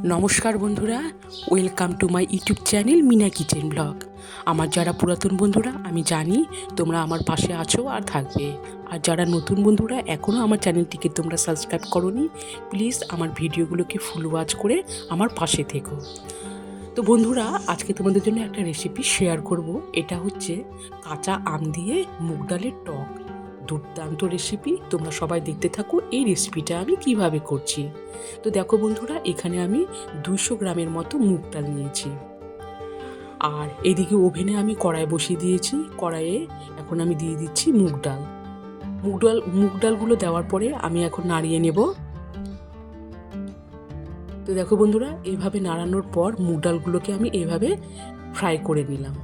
নমস্কার বন্ধুরা, welcome to my YouTube channel Meena kitchen blog. আমার যারা পুরাতন বন্ধুরা, আমি জানি তোমরা আমার পাশে আছো আর থাকবে। আর যারা নতুন বন্ধুরা এখনও আমার চ্যানেলটিকে তোমরা সাবস্ক্রাইব করোনি, প্লিজ আমার ভিডিওগুলোকে ফুল ওয়াচ করে আমার পাশে থেকো। তো বন্ধুরা, আজকে তোমাদের জন্য একটা রেসিপি শেয়ার করব। এটা হচ্ছে কাঁচা আম দিয়ে মুগ ডালের টক। দুর্দান্ত রেসিপি, তোমরা সবাই দেখতে থাকো এই রেসিপিটা আমি কিভাবে করছি। তো দেখো বন্ধুরা, এখানে আমি 200 গ্রামের মতো মুগ ডাল নিয়েছি। আর এদিকে ওভেনে আমি কড়াই বসিয়ে দিয়েছি। কড়াইয়ে এখন আমি দিয়ে দিচ্ছি মুগ ডালগুলো দেওয়ার পরে আমি এখন নাড়িয়ে নেব। তো দেখো বন্ধুরা, এইভাবে নাড়ানোর পর মুগ ডালগুলোকে আমি এইভাবে ফ্রাই করে নিলাম।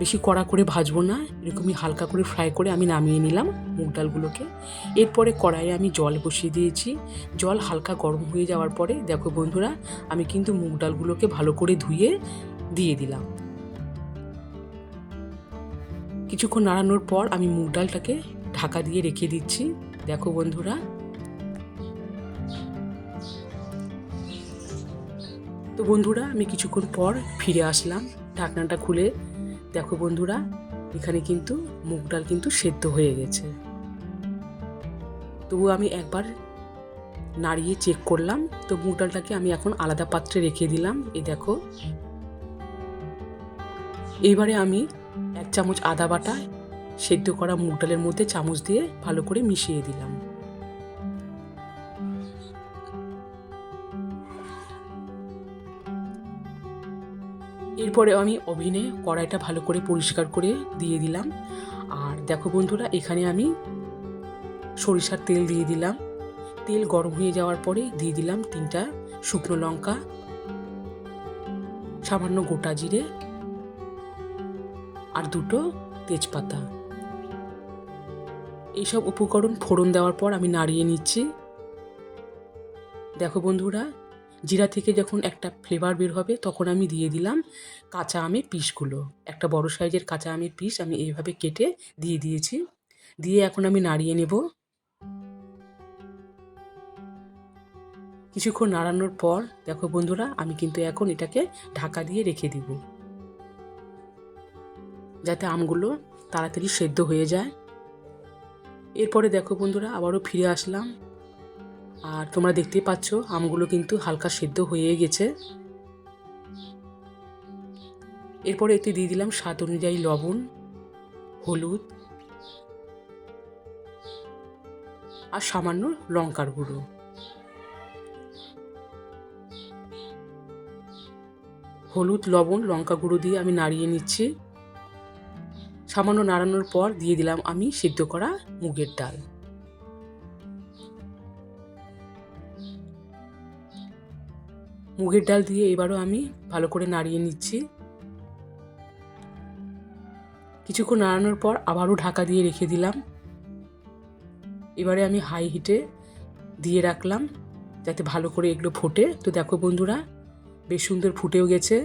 বেশি কড়া করে ভাজবো না, এরকমই হালকা করে ফ্রাই করে আমি নামিয়ে নিলাম মুগ ডালগুলোকে। এরপরে কড়াইয়ে আমি জল বসিয়ে দিয়েছি। জল হালকা গরম হয়ে যাওয়ার পরে দেখো বন্ধুরা, আমি কিন্তু মুগ ডালগুলোকে ভালো করে ধুয়ে দিয়ে দিলাম। কিছুক্ষণ নাড়ানোর পর আমি মুগ ডালটাকে ঢাকা দিয়ে রেখে দিচ্ছি। দেখো বন্ধুরা, তো বন্ধুরা আমি কিছুক্ষণ পর ফিরে আসলাম ঢাকনাটা খুলে। দেখো বন্ধুরা, এখানে কিন্তু মুগ ডাল কিন্তু সেদ্ধ হয়ে গেছে। তবু আমি একবার নাড়িয়ে চেক করলাম। তো মুগ ডালটাকে আমি এখন আলাদা পাত্রে রেখে দিলাম। এই দেখো, এইবারে আমি 1 চামচ আদা বাটা সেদ্ধ করা মুগ ডালের মধ্যে চামচ দিয়ে ভালো করে মিশিয়ে দিলাম। এরপরে আমি ওভেনে কড়াইটা ভালো করে পরিষ্কার করে দিয়ে দিলাম। আর দেখো বন্ধুরা, এখানে আমি সরিষার তেল দিয়ে দিলাম। তেল গরম হয়ে যাওয়ার পরে দিয়ে দিলাম 3টা শুকনো লঙ্কা, সামান্য গোটা জিরে আর 2টো তেজপাতা। এইসব উপকরণ ফোড়ন দেওয়ার পর আমি নাড়িয়ে নিচ্ছি। দেখো বন্ধুরা, জিরা থেকে যখন একটা ফ্লেভার বের হবে তখন আমি দিয়ে দিলাম কাঁচা আমের পিসগুলো। একটা বড় সাইজের কাঁচা আমের পিস আমি এইভাবে কেটে দিয়ে দিয়েছি। দিয়ে এখন আমি নাড়িয়ে নেব। কিছুক্ষণ নাড়ানোর পর দেখো বন্ধুরা, আমি কিন্তু এখন এটাকে ঢাকা দিয়ে রেখে দিব, যাতে আমগুলো তাড়াতাড়ি সেদ্ধ হয়ে যায়। এরপরে দেখো বন্ধুরা, আবারও ফিরে আসলাম। আর তোমরা দেখতেই পাচ্ছ আমগুলো কিন্তু হালকা সেদ্ধ হয়ে গেছে। এরপরে এতে দিয়ে দিলাম স্বাদ অনুযায়ী লবণ, হলুদ আর সামান্য লঙ্কার গুঁড়ো। হলুদ, লবণ, লঙ্কা গুঁড়ো দিয়ে আমি নাড়িয়ে নিচ্ছি। সামান্য নাড়ানোর পর দিয়ে দিলাম আমি সিদ্ধ করা মুগের ডাল। মুগের ডাল দিয়ে এবারও আমি ভালো করে নাড়িয়ে নিচ্ছি। কিছুক্ষণ নাড়ানোর পর আবারও ঢাকা দিয়ে রেখে দিলাম। এবারে আমি হাই হিটে দিয়ে রাখলাম যাতে ভালো করে এগুলো ফোটে। তো দেখো বন্ধুরা, বেশ সুন্দর ফুটেও গেছে।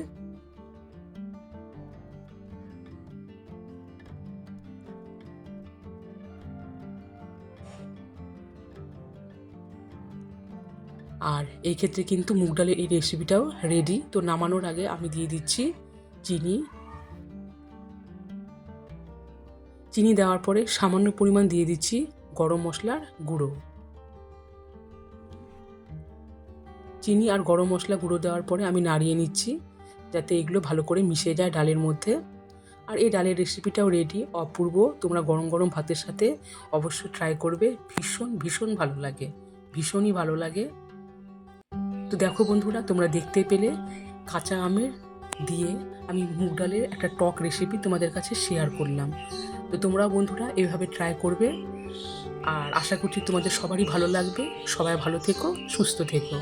আর এই ক্ষেত্রে কিন্তু মুগ ডালের এই রেসিপিটাও রেডি। তো নামানোর আগে আমি দিয়ে দিচ্ছি চিনি দেওয়ার পরে সামান্য পরিমাণ দিয়ে দিচ্ছি গরম মশলার গুঁড়ো। চিনি আর গরম মশলা গুঁড়ো দেওয়ার পরে আমি নাড়িয়ে নিচ্ছি যাতে এগুলো ভালো করে মিশে যায় ডালের মধ্যে। আর এই ডালের রেসিপিটাও রেডি, অপূর্ব। তোমরা গরম গরম ভাতের সাথে অবশ্যই ট্রাই করবে। ভীষণ ভীষণ ভালো লাগে, ভীষণই ভালো লাগে। তো দেখো বন্ধুরা, তোমরা দেখতে পেলে কাঁচা আমের দিয়ে আমি মুগ ডালের একটা টক রেসিপি তোমাদের কাছে শেয়ার করলাম। তো তোমরা বন্ধুরা এভাবে ট্রাই করবে। আর আশা করছি তোমাদের সবারই ভালো লাগবে। সবাই ভালো থেকো, সুস্থ থেকো।